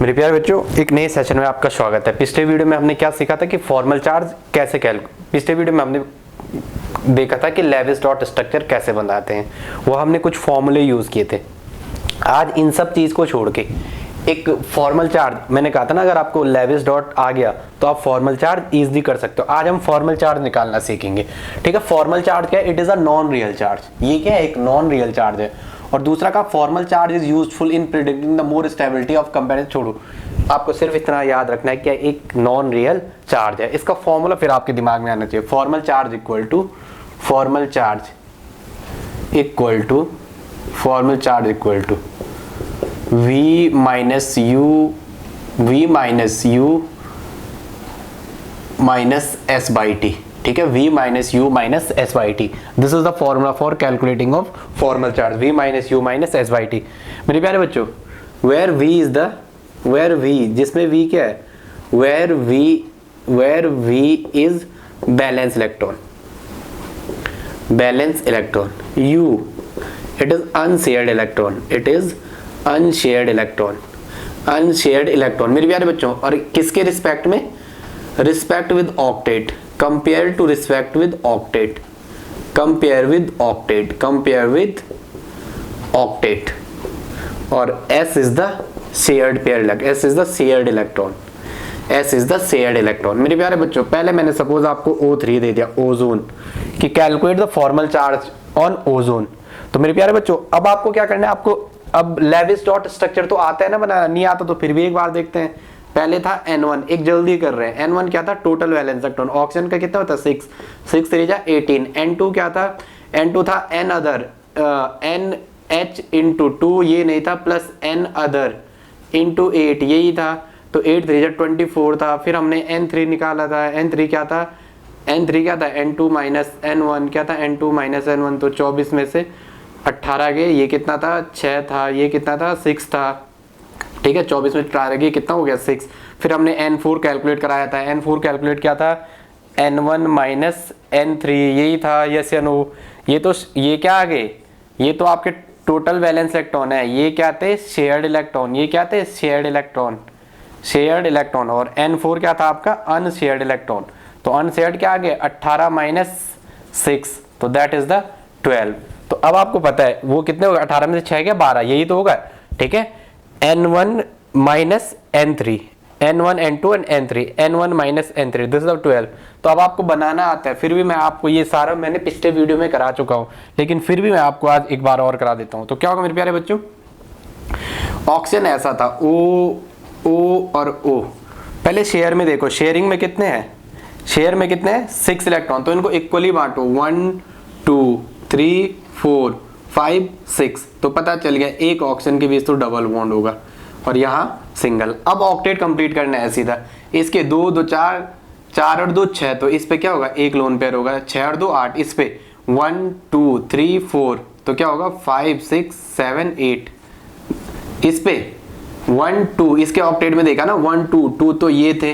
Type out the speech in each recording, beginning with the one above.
मेरे प्यारे बच्चों, एक नए सेशन में आपका स्वागत है। पिछले वीडियो में हमने क्या सीखा था कि फॉर्मल चार्ज कैसे पिछले वीडियो में हमने देखा था कि लेविस डॉट स्ट्रक्चर कैसे बनाते हैं, वो हमने कुछ फॉर्मूले यूज किए थे। आज इन सब चीज को छोड़ के एक फॉर्मल चार्ज, मैंने कहा था ना अगर आपको लेविस डॉट आ गया तो आप फॉर्मल चार्ज इजीली कर सकते हो। आज हम फॉर्मल चार्ज निकालना सीखेंगे। ठीक है, फॉर्मल चार्ज क्या है? It is a non real charge. ये क्या है? एक नॉन रियल चार्ज है। और दूसरा का formal charge is useful in predicting the more stability of comparative. छोड़ो, आपको सिर्फ इतना याद रखना है कि एक नॉन रियल चार्ज है। इसका फॉर्मूला फिर आपके दिमाग में आना चाहिए। Formal charge equal to V minus U minus S by T। ठीक है, V minus U minus S by T। This is the formula for calculating of formal charge, V minus U minus S by T। मेरे प्यारे बच्चों, where V जिसमें V क्या है? where V is valence electron, U it is unshared electron, मेरे प्यारे बच्चों। और किसके रिस्पेक्ट में? Respect with octet, compare with octet. और S is the shared electron, मेरे प्यारे बच्चों। पहले मैंने सपोज आपको O3 दे दिया, ओजोन, कि calculate the formal charge on ozone. तो मेरे प्यारे बच्चों, अब आपको क्या करना है? आपको अब लेविस डॉट स्ट्रक्चर तो आता है ना बनाना, नहीं आता तो फिर भी एक बार देखते हैं। पहले था N1, एक जल्दी कर रहे हैं। N1 क्या था? Total valence electron. ऑक्सीजन का कितना होता है? 6 3 जा 18। N2 क्या था? N2 था N अदर, NH इंटू 2 ये नहीं था, प्लस N अदर इंटू 8 यही था। तो 8 3 जा 24 था। फिर हमने N3 निकाला था। N3 क्या था? N2 माइनस N1 क्या था? N2 minus N1। तो 24 में से 18 गए, ये कितना था? 6 था। ये कितना था? 6 था। ठीक है, 24 में 18 गए, कितना हो गया? 6। फिर हमने N4 कैलकुलेट कराया था। N4 कैलकुलेट क्या था? N1 माइनस N3 यही था। यस या नो? ये क्या आ गए? ये तो आपके टोटल वैलेंस इलेक्ट्रॉन है। ये क्या थे? Shared electron. ये क्या थे? Shared electron. और N4 क्या था आपका? Unshared electron. तो अनशेयर्ड क्या आ गया? 18 माइनस 6, तो दैट इज द 12। तो अब आपको पता है वो कितने होगा? 18 में से 6 गया 12, यही तो होगा। ठीक है, N1 minus N3, N1 N2 and N3, N1 minus N3, this is 12। तो अब आपको बनाना आता है। फिर भी मैं आपको ये सारा मैंने पिछले वीडियो में करा चुका हूं, लेकिन फिर भी मैं आपको आज एक बार और करा देता हूं। तो क्या होगा मेरे प्यारे बच्चों? ऑक्सीजन ऐसा था, O और O। पहले शेयर में देखो, शेयरिंग में कितने हैं? 6 इलेक्ट्रॉन। तो इनको इक्वली बांटो, 1 2 3 4 5 6। तो पता चल गया एक ऑक्सीजन के बीच तो डबल बॉन्ड होगा और यहाँ सिंगल। अब ऑक्टेट कंप्लीट करना है सीधा। इसके 2 2 4 4 और 2 6, तो इस पे क्या होगा? एक लोन पेयर होगा। 6 और 2 8, इस पे 1 2 3 4, तो क्या होगा? 5 6 7 8। इस पे 1 2, इसके ऑक्टेट में देखा ना, 1 2 2 तो ये थे,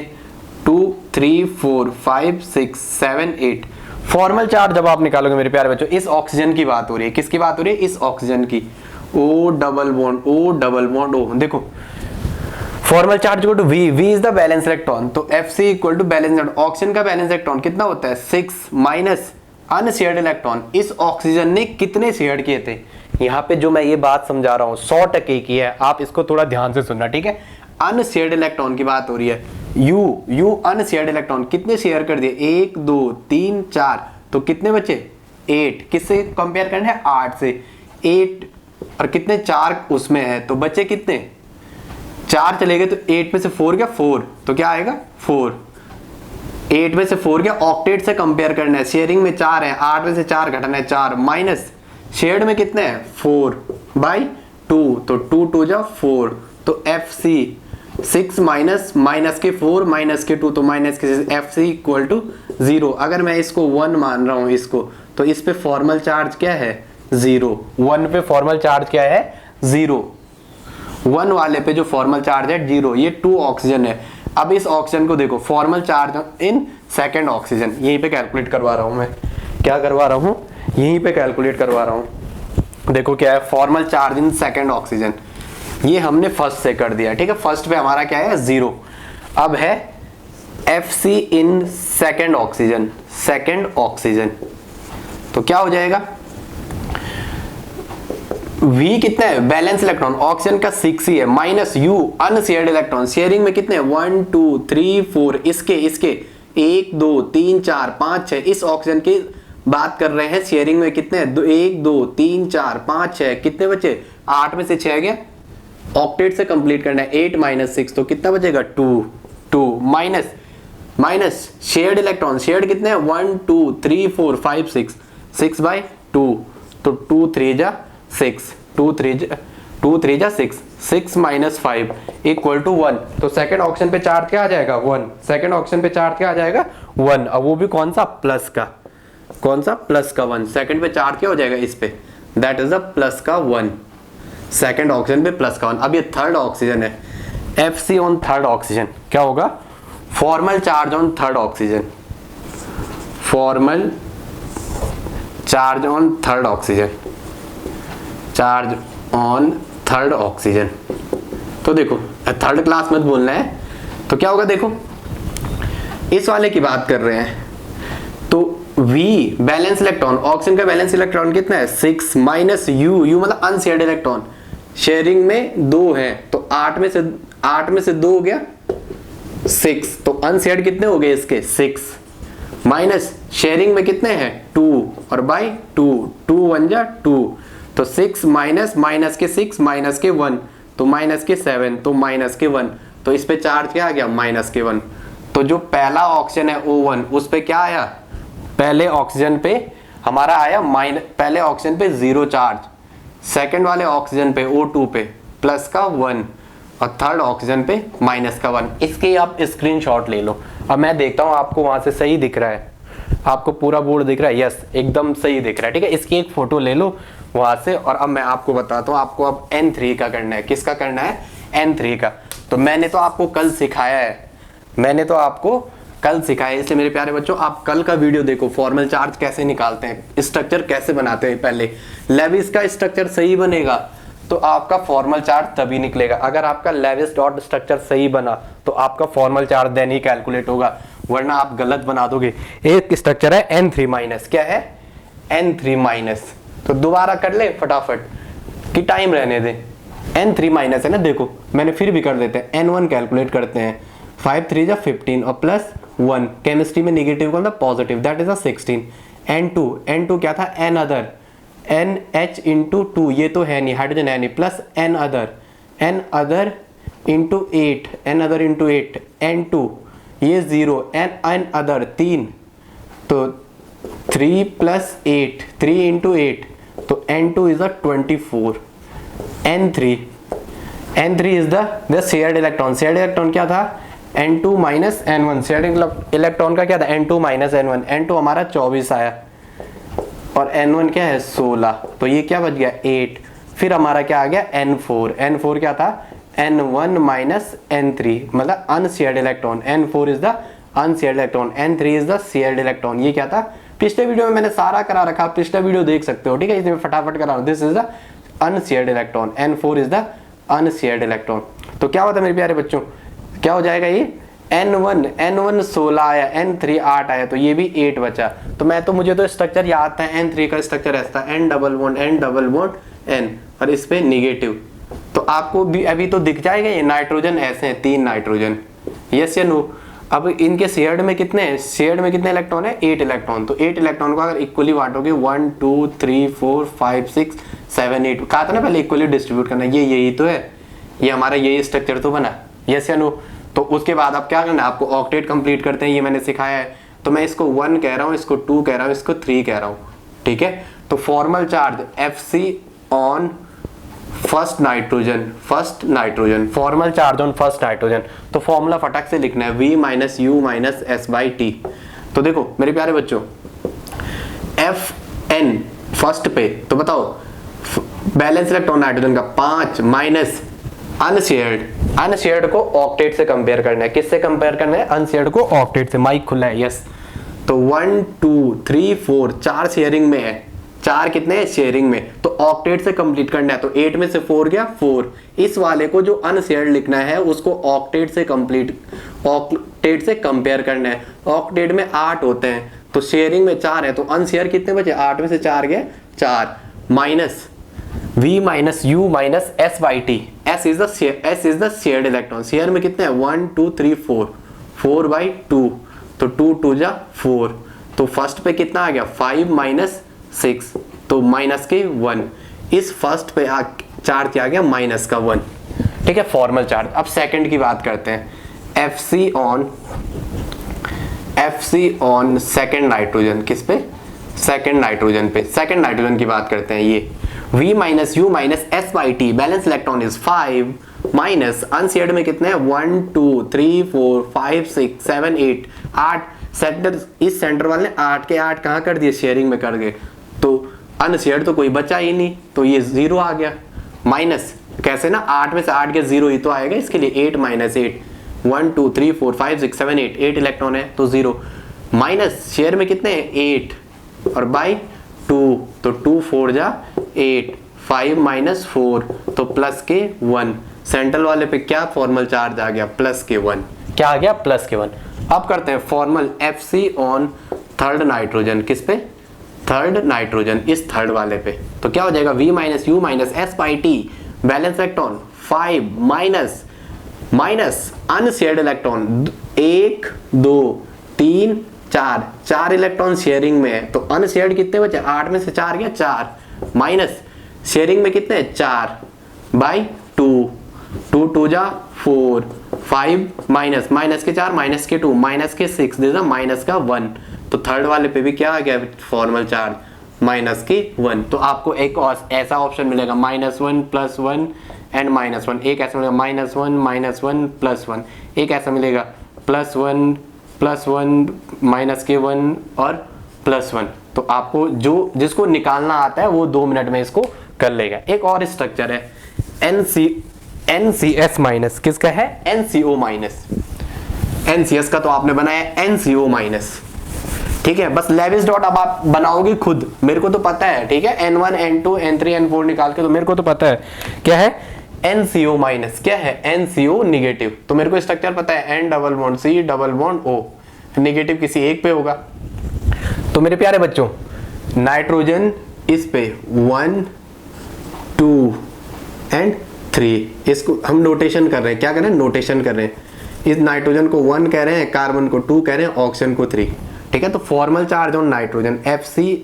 2 3 4 5 6 7 8। फॉर्मल चार्ज जब आप निकालोगे मेरे प्यारे बच्चों, इस ऑक्सीजन की बात हो रही है। किसकी बात हो रही है? इस ऑक्सीजन की। O double bond O। देखो, formal charge equal to V is the valence electron. तो FC equal to valence electron. Oxygen का बैलेंस इलेक्ट्रॉन कितना होता है? 6 माइनस अनशेयर्ड इलेक्ट्रॉन। इस ऑक्सीजन ने कितने शेयर किए थे? यहाँ पे जो मैं ये बात समझा रहा हूँ 100% की है, आप इसको थोड़ा ध्यान से सुनना। ठीक है, अनशेयर्ड इलेक्ट्रॉन की बात हो रही है। U अनशेयर्ड इलेक्ट्रॉन कितने शेयर कर दिए? 1 2 3 4, तो कितने बचे? 8। किससे कंपेयर करना है? 8 से। 8 और कितने? 4 उसमें है, तो बचे कितने? 4 चले गए, तो 8 में से 4 गया 4, तो क्या आएगा? 4। 8 में से 4 गया। ऑक्टेट से कंपेयर करना है। शेयरिंग में 4 है, 8 में से 4 घटाना है 4, माइनस शेयर्ड में कितने हैं? 4/2, तो 2 2 जा 4। तो FC 6 माइनस के 4 माइनस के 2, तो माइनस के FC इक्वल टू 0। अगर मैं इसको 1 मान रहा हूं इसको, तो इस पे फॉर्मल चार्ज क्या है? 0। 1 पे फॉर्मल चार्ज क्या है? 0। 1 वाले पे जो फॉर्मल चार्ज है 0। ये 2 ऑक्सीजन है। अब इस ऑक्सीजन को देखो, formal charge in second oxygen, यहीं पे कैलकुलेट करवा रहा हूं मैं। क्या करवा रहा हूं? यहीं पे कैलकुलेट करवा रहा हूं। देखो क्या है? Formal charge in second oxygen. ये हमने फर्स्ट से कर दिया, ठीक है। फर्स्ट पे हमारा क्या है 0। अब है FC इन सेकेंड ऑक्सीजन, तो क्या हो जाएगा, V कितना है, बैलेंस इलेक्ट्रॉन, ऑक्सीजन का 6 ही है, minus U unshared electron, sharing में कितने 1 2 3 4, इसके 1 2 3 4 5 6, इस ऑक्सीजन की बात कर रहे हैं, शेयरिंग में कितने 1 2 3 4 5 6, कितने बचे 8 में से 6 गया, ऑक्टेट से कंप्लीट करना है, 8 माइनस 6 तो कितना बचेगा 2 माइनस शेयर्ड इलेक्ट्रॉन, शेयर्ड कितने हैं 1 2 3 4 5 6 बाई 2, तो 2 3 जा 6, 2 3 जा 6 माइनस 5 इक्वल टू 1, तो सेकंड ऑप्शन पे चार्ज क्या आ जाएगा 1, सेकंड ऑप्शन पे चार्ज क्या आ जाएगा 1, अब वो भी कौन सा प्लस का 1, सेकंड पे चार्ज क्या हो जाएगा इस पे, दैट इज द प्लस का 1, सेकंड ऑक्सीजन पे प्लस का 1। अब ये थर्ड ऑक्सीजन है, FC ऑन थर्ड ऑक्सीजन क्या होगा, formal charge on third oxygen, formal charge on third oxygen, charge on third oxygen. तो देखो थर्ड क्लास मत बोलना है, तो क्या होगा देखो, इस वाले की बात कर रहे हैं, तो V बैलेंस इलेक्ट्रॉन, ऑक्सीजन का बैलेंस इलेक्ट्रॉन कितना है 6 माइनस U मतलब अनशेयर्ड इलेक्ट्रॉन, शेयरिंग में 2 है, तो 8 में से 2 हो गया 6, तो अनशेयर्ड कितने हो गए इसके 6, माइनस शेयरिंग में कितने हैं 2 और बाई 2 1 जा 2, तो 6 माइनस के 6 माइनस के 1 तो माइनस के 7 तो माइनस के 1, तो इस पे चार्ज क्या आ गया माइनस के 1, तो जो पहला ऑक्सीजन है O1 उस पे क्या आया, पहले ऑक्सीजन पे हमारा आया पहले ऑक्सीजन पे 0 चार्ज, सेकंड वाले ऑक्सीजन पे O2 पे प्लस का 1 और थर्ड ऑक्सीजन पे माइनस का 1। इसके आप स्क्रीनशॉट ले लो। अब मैं देखता हूँ आपको वहां से सही दिख रहा है, आपको पूरा बोर्ड दिख रहा है, यस एकदम सही दिख रहा है, ठीक है। इसकी एक फोटो ले लो वहां से, और अब मैं आपको बताता हूँ, आपको अब N3 का करना है। किसका करना है, N3 का। तो मैंने तो आपको कल सिखाया है, इसलिए मेरे प्यारे बच्चों आप कल का वीडियो देखो, फॉर्मल चार्ज कैसे निकालते हैं, स्ट्रक्चर कैसे बनाते हैं। पहले लेविस का स्ट्रक्चर सही बनेगा तो आपका फॉर्मल चार्ज तभी निकलेगा, अगर आपका लेविस डॉट स्ट्रक्चर सही बना तो आपका फॉर्मल चार्ज देन ही कैलकुलेट होगा, वरना आप गलत बना दोगे। एक स्ट्रक्चर है N3 माइनस, क्या है N3 माइनस, तो दोबारा कर ले फटाफट कि टाइम रहने दे। N3 माइनस है ना, देखो मैंने फिर भी कर देते हैं, N1 कैलकुलेट करते हैं, 5 3 जा 15 और प्लस 1, केमिस्ट्री में नेगेटिव कौन था पॉजिटिव, दैट इज 16। N2 क्या था N अदर, NH इंटू 2 ये तो है नहीं, हाइड्रोजन है नहीं, plus N other into 8, N2 ये 0, N अदर 3, तो 3 प्लस 8, 3 इंटू 8, तो N2 is 24, N3 is the shared electron क्या था N2 minus N1, shared electron का क्या था N2 माइनस N1, N2 हमारा 24 आया और N1 क्या है 16, तो ये क्या बच गया 8। फिर हमारा क्या आ गया N4 क्या था N1 माइनस N3 मतलब unshared electron, N4 is the unshared electron, N3 is the shared electron. ये क्या था, पिछले वीडियो में मैंने सारा करा रखा, पिछला वीडियो देख सकते हो, ठीक है। इसमें फटाफट करा रहा हूं, this is the unshared electron, N4 is the unshared electron. तो क्या होता है मेरे प्यारे बच्चों, क्या हो जाएगा ये N1 16 आया, N3 8 आया, तो ये भी 8 बचा। तो मुझे तो स्ट्रक्चर याद था, N3 का स्ट्रक्चर ऐसा था, N डबल बॉन्ड N और इस पे निगेटिव, तो आपको भी अभी तो दिख जाएगा ये नाइट्रोजन ऐसे हैं, 3 नाइट्रोजन, यस या नो। अब इनके शेयर्ड में कितने इलेक्ट्रॉन है 8 इलेक्ट्रॉन, तो 8 इलेक्ट्रॉन को अगर इक्वली बांटोगे 1 2 3 4 5 6 7 8, कहा था ना पहले इक्वली डिस्ट्रीब्यूट करना, ये यही तो है, ये हमारा यही स्ट्रक्चर तो बना, यस या नो। तो उसके बाद आप क्या करना है, आपको ऑक्टेट कंप्लीट करते हैं, ये मैंने सिखाया है, तो मैं इसको 1 कह रहा हूँ, इसको 2 कह रहा हूँ, इसको 3 कह रहा हूँ, ठीक है। तो formal charge FC on first nitrogen, formal charge on first nitrogen, तो फॉर्मूला फटाक से लिखना है V minus U minus S/T। तो देखो मेरे प्यारे बच्चों FN फर्स्ट पे, तो बताओ बैलेंस इलेक्ट्रॉन नाइट्रोजन का 5 माइनस अनशेयर्ड को ऑक्टेट से कंपेयर करना है, किससे कंपेयर करना है, अनशेयर्ड को ऑक्टेट से। माइक खुला है, यस। तो 1 2 3 4 4 शेयरिंग में है, 4 कितने हैं शेयरिंग में, तो ऑक्टेट से कंप्लीट करना है, तो 8 में से 4 गया 4। इस वाले को जो अनशेयर्ड लिखना है उसको ऑक्टेट से कंपेयर करना है। ऑक्टेट में 8 होते हैं, तो शेयरिंग में 4 है, तो अनशेयर कितने बचे, 8 में से 4 गए 4, minus V minus U minus S by T. S is the shared electron. Share में कितने हैं 1 2 3 4, 4 बाई 2, तो 2 2 जा 4, तो फर्स्ट पे कितना आ गया 5 माइनस 6, तो माइनस के 1। इस फर्स्ट पे चार्ज क्या आ गया माइनस का 1, ठीक है, फॉर्मल चार्ज। अब सेकंड की बात करते हैं, FC ऑन सेकंड नाइट्रोजन, किस पे, सेकंड नाइट्रोजन पे। सेकंड नाइट्रोजन की बात करते हैं, ये V minus U minus S by T, balance electron is 5 minus unshared में कितने हैं 1 2 3 4 5 6 7 8, 8 सेंटर, इस सेंटर वाले ने 8 के 8 कहाँ कर दिए, शेयरिंग में कर गए, तो अनशेयर्ड तो कोई बचा ही नहीं, तो ये 0 आ गया। माइनस कैसे ना, 8 में से 8 के 0 ही तो आएगा, इसके लिए 8 माइनस 8, 1 2 3 4 5 6 7 8, 8 इलेक्ट्रॉन है तो 0, माइनस शेयर में कितने हैं 8 और बाई 2, तो 2 4 जा 8, 5 माइनस 4, तो प्लस के 1। सेंट्रल वाले पे क्या फॉर्मल चार्ज आ गया, प्लस के 1। क्या आ गया, प्लस के 1। अब करते हैं formal FC on third nitrogen, किस पे, थर्ड नाइट्रोजन, इस थर्ड वाले पे, तो क्या हो जाएगा V minus U minus S by T, balance electron 5 minus minus unshared electron 1 2 3 4, 4 electron sharing में है, तो अनशेयर्ड कितने बचे, 8 में से 4 गया 4, माइनस शेयरिंग में कितने 4 बाई 2, 2 2 जा 4, 5 माइनस माइनस के 4 माइनस के 2 माइनस के 6, दे माइनस का 1, तो थर्ड वाले पे भी क्या आ गया फॉर्मल चार्ज माइनस के 1। तो आपको एक और ऐसा ऑप्शन मिलेगा -1 +1 एंड -1, एक ऐसा मिलेगा -1 +1, एक ऐसा मिलेगा +1 माइनस के 1 और +1। तो आपको जो जिसको निकालना आता है वो 2 मिनट में इसको कर लेगा। एक और स्ट्रक्चर है NCS माइनस, किसका है NCO माइनस। NCS का तो आपने बनाया NCO माइनस, ठीक है, बस लेविस डॉट अब आप बनाओगे खुद, मेरे को तो पता है, ठीक है, N1 N2 N3 N4 निकाल के, तो मेरे को तो पता है क्या है NCO माइनस, क्या है NCO निगेटिव, तो मेरे को स्ट्रक्चर पता है N double bond C double bond O, negative किसी एक पे होगा। तो मेरे प्यारे बच्चों नाइट्रोजन इस पे 1 2 एंड 3, इसको हम नोटेशन कर रहे हैं, क्या कर रहे हैं नोटेशन कर रहे हैं, इस नाइट्रोजन को 1 कह रहे हैं, कार्बन को 2 कह रहे हैं, ऑक्सीजन को 3, ठीक है। तो formal charge on nitrogen FC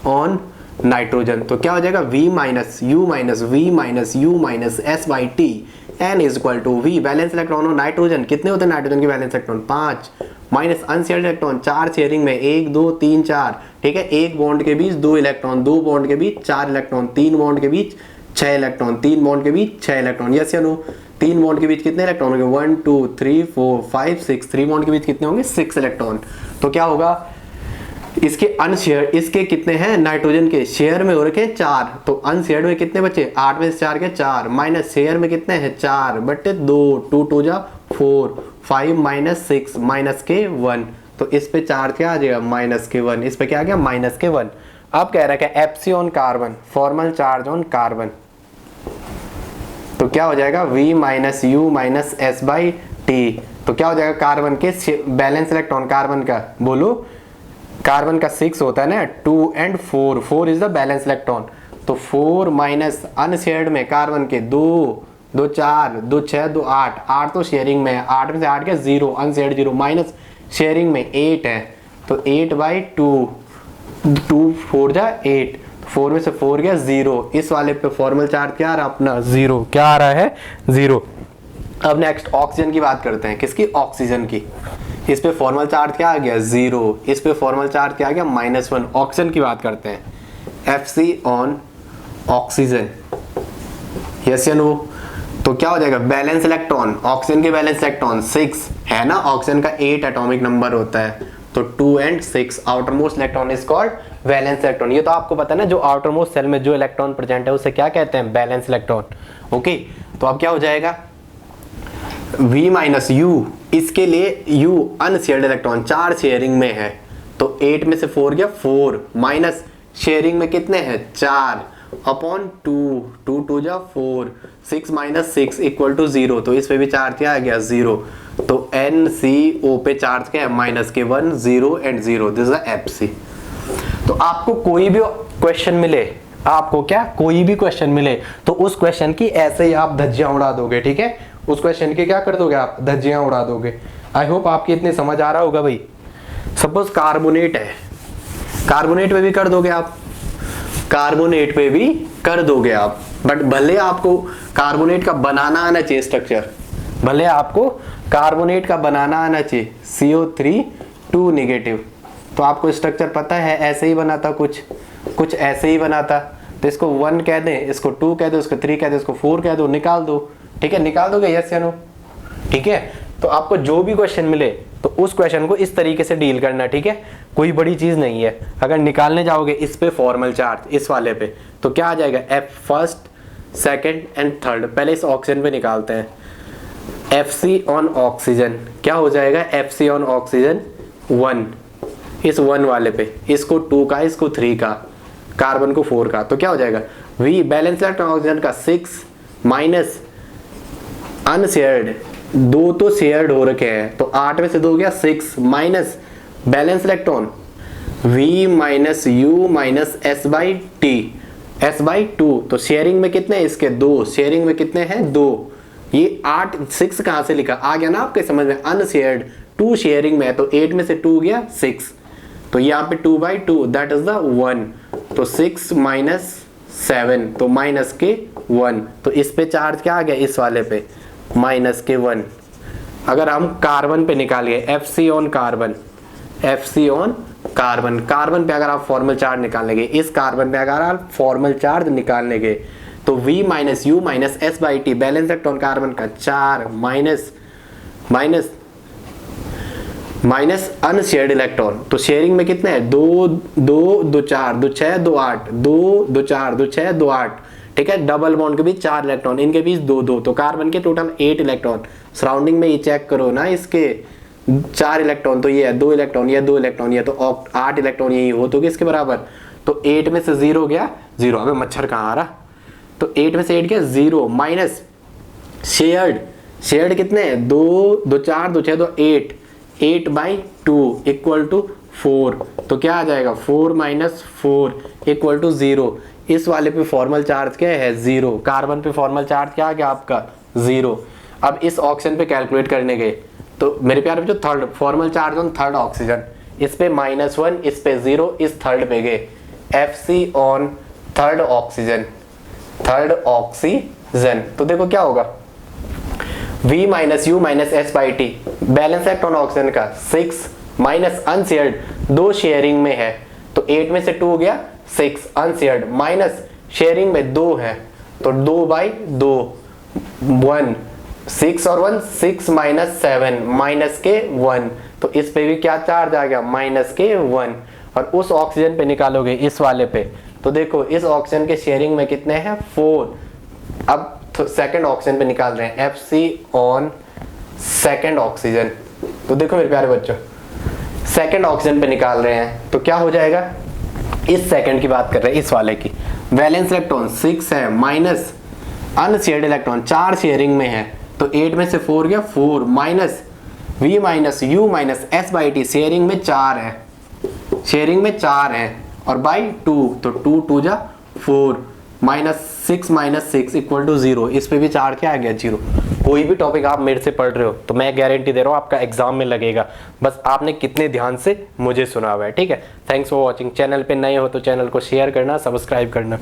on nitrogen, तो क्या हो जाएगा V minus U minus V minus U minus S by two, N is equal to V, valence electron on nitrogen, कितने होते हैं नाइट्रोजन के valence electron 5, minus unshared electron 4 sharing में 1 2 3 4, ठीक है, एक बॉन्ड के बीच 2 इलेक्ट्रॉन, 2 बॉन्ड के बीच 4 इलेक्ट्रॉन, 3 बॉन्ड के बीच 6 इलेक्ट्रॉन, 3 बॉन्ड के बीच 6 इलेक्ट्रॉन, यस या नो, 3 बॉन्ड के बीच कितने इलेक्ट्रॉन होंगे 1 2 3 4 5 6, 3 बॉन्ड के बीच कितने होंगे 6 इलेक्ट्रॉन। तो क्या होगा इसके अनशेयर, इसके कितने हैं नाइट्रोजन के शेयर में हो रखे 4, तो अनशेयर्ड में कितने बचे 8 में से 4 के 4, माइनस शेयर में कितने हैं 4 बटे 2, 2 2 जा 4, 5 माइनस 6 माइनस के 1, तो इस पे चार्ज क्या आ जाएगा माइनस के 1, इस पे क्या आ गया माइनस के 1। अब कह रहा है FC on carbon, formal charge on carbon, तो क्या हो जाएगा V minus U minus S by T, तो क्या हो जाएगा कार्बन के बैलेंस इलेक्ट्रॉन, कार्बन का बोलो, कार्बन का 6 होता है ना, 2 and 4, 4 is the valence electron, तो 4 माइनस अनशेयर्ड में कार्बन के 2 2 4 2 6 2 8, 8 तो शेयरिंग में है, 8 में से 8 के 0, अनशेयर्ड 0, माइनस शेयरिंग में 8 है, तो 8 बाई 2, 2 4 जा 8, 4 में से 4 गया 0, इस वाले पे फॉर्मल चार्ज क्या आ रहा है अपना 0, क्या आ रहा है 0। अब नेक्स्ट ऑक्सीजन की बात करते हैं, किसकी ऑक्सीजन की, इस पे फॉर्मल चार्ज क्या आ गया 0, इस पे फॉर्मल चार्ज क्या आ गया -1। ऑक्सीजन की बात करते हैं FC ऑन ऑक्सीजन, यस या नो, तो क्या हो जाएगा बैलेंस इलेक्ट्रॉन, ऑक्सीजन के बैलेंस इलेक्ट्रॉन 6 है ना, ऑक्सीजन का 8 एटॉमिक नंबर होता है, तो 2 and 6, outer most electron is called valence electron. ये तो आपको पता है ना, जो आउटर मोस्ट सेल में जो इलेक्ट्रॉन प्रेजेंट है उसे क्या कहते हैं बैलेंस इलेक्ट्रॉन, ओके। तो अब क्या हो जाएगा V माइनस U, इसके लिए U अनशेयर्ड इलेक्ट्रॉन 4 शेयरिंग में है, तो 8 में से 4 गया 4, माइनस शेयरिंग में कितने हैं 4 अपॉन 2, 2 2 जा 4, 6 माइनस 6 इक्वल टू 0। तो इस पे भी चार्ज क्या आ गया 0। तो NCO पे चार्ज क्या है -1, 0 एंड 0। This is FC। तो आपको कोई भी क्वेश्चन मिले, आपको क्या कोई भी क्वेश्चन मिले तो उस क्वेश्चन की ऐसे ही आप धज्जियां उड़ा दोगे, ठीक है। उस क्वेश्चन की क्या कर दोगे आप, धज्जियां उड़ा दोगे। आई होप आपकी इतनी समझ आ रहा होगा भाई। सपोज कार्बोनेट है, कार्बोनेट पे भी कर दोगे आप, कार्बोनेट पे भी कर दोगे आप, बट भले आपको कार्बोनेट का बनाना आना चाहिए स्ट्रक्चर, भले आपको कार्बोनेट का बनाना आना चाहिए CO3 2 नेगेटिव। तो आपको स्ट्रक्चर पता है, ऐसे ही बनाता, कुछ ऐसे ही बनाता। तो इसको 1 कह दें, इसको 2 कह दो, इसको 3 कह दो, इसको 4 कह दो, निकाल दो, ठीक है। निकाल दोगे यस या नो, ठीक है। तो आपको जो भी क्वेश्चन मिले तो उस क्वेश्चन को इस तरीके से डील करना, ठीक है। कोई बड़ी चीज नहीं है। अगर निकालने जाओगे इस पे फॉर्मल चार्ज, इस वाले पे, तो क्या आ जाएगा F first, second and third. पहले इस ऑक्सीजन पे निकालते हैं। FC ऑन ऑक्सीजन क्या हो जाएगा, FC ऑन ऑक्सीजन 1, इस 1 वाले पे, इसको 2 का, इसको 3 का, कार्बन को 4 का। तो क्या हो जाएगा V बैलेंस इलेक्ट्रॉन ऑक्सीजन का 6 माइनस अनशेयर्ड, 2 तो शेयर्ड हो रखे हैं, तो 8 में से 2 गया 6 minus balance electron V minus U minus S/2। तो शेयरिंग में कितने हैं इसके 2, शेयरिंग में कितने हैं 2। ये 8 6 कहां से लिखा, आ गया ना आपके समझ में। अनशेयर्ड 2 शेयरिंग में है, तो 8 में से 2 गया 6, तो यहाँ पे 2/2 दैट इज द 1। तो 6 माइनस 7, तो माइनस के 1। तो इस पे चार्ज क्या आ गया, इस वाले पे माइनस के 1। अगर हम कार्बन पे निकालिए FC on carbon, FC on carbon, carbon पे अगर आप फॉर्मल चार्ज निकालने गए, इस कार्बन पे अगर आप फॉर्मल चार्ज निकालने गए, तो V minus U minus S/T balance electron carbon का 4 माइनस अनशेयर्ड इलेक्ट्रॉन। तो शेयरिंग में कितने हैं 2 2 2 4 2 6 2 8, 2 2 4 2 6 2 8, ठीक है। डबल बॉन्ड के बीच 4 इलेक्ट्रॉन, इनके बीच 2 2, तो कार्बन के टोटल 8 इलेक्ट्रॉन। सराउंडिंग में ये चेक करो ना, इसके 4 इलेक्ट्रॉन, तो ये है 2 इलेक्ट्रॉन, ये 2 इलेक्ट्रॉन, ये तो 8 इलेक्ट्रॉन यही हो तो इसके बराबर। तो 8 में से 0 गया 0। अबे मच्छर कहाँ आ रहा, तो 8 में से 8 गया 0 माइनस शेयर्ड कितने हैं 2 2 4 2 6 2 8/2 इक्वल टू 4। तो क्या आ जाएगा 4 माइनस 4 इक्वल टू 0। इस वाले पे फॉर्मल चार्ज क्या है 0, कार्बन पे फॉर्मल चार्ज क्या आ गया आपका 0। अब इस ऑक्सीजन पे कैलकुलेट करने गए तो मेरे प्यारे जो third formal charge on third oxygen, इस पे -1, इस पे 0, इस थर्ड पे गए FC ऑन थर्ड ऑक्सीजन, तो देखो क्या होगा V minus U minus S/T balance electron oxygen का 6 माइनस अनशेयर्ड, 2 शेयरिंग में है, तो 8 में से 2 गया 6 अनशेयर्ड माइनस शेयरिंग में 2 है, तो 2/2 1, 6 और 1 6 माइनस 7 माइनस के 1। तो इस पे भी क्या चार्ज आ गया माइनस के 1। और उस ऑक्सीजन पे निकालोगे इस वाले पे, तो देखो इस ऑक्सीजन के शेयरिंग में कितने हैं 4। अब सेकंड ऑक्सीजन पे निकाल रहे हैं FC ऑन सेकंड ऑक्सीजन। तो देखो मेरे प्यारे बच्चों सेकंड ऑक्सीजन पे निकाल रहे हैं, तो क्या हो जाएगा, इस सेकंड की बात कर रहे हैं, इस वाले की वैलेंस इलेक्ट्रॉन 6 है माइनस अनशेयर्ड इलेक्ट्रॉन 4 शेयरिंग में है, तो 8 में से 4 गया 4 minus V minus U minus S/T sharing में 4 है, और बाई 2, तो 2 2 जा 4 माइनस 6 माइनस 6 इक्वल टू 0। इस पे भी चार्ज क्या आ गया 0। कोई भी टॉपिक आप मेरे से पढ़ रहे हो तो मैं गारंटी दे रहा हूँ आपका एग्जाम में लगेगा, बस आपने कितने ध्यान से मुझे सुना हुआ है, ठीक है। Thanks for watching. चैनल पे नए हो तो चैनल को शेयर करना, सब्सक्राइब करना।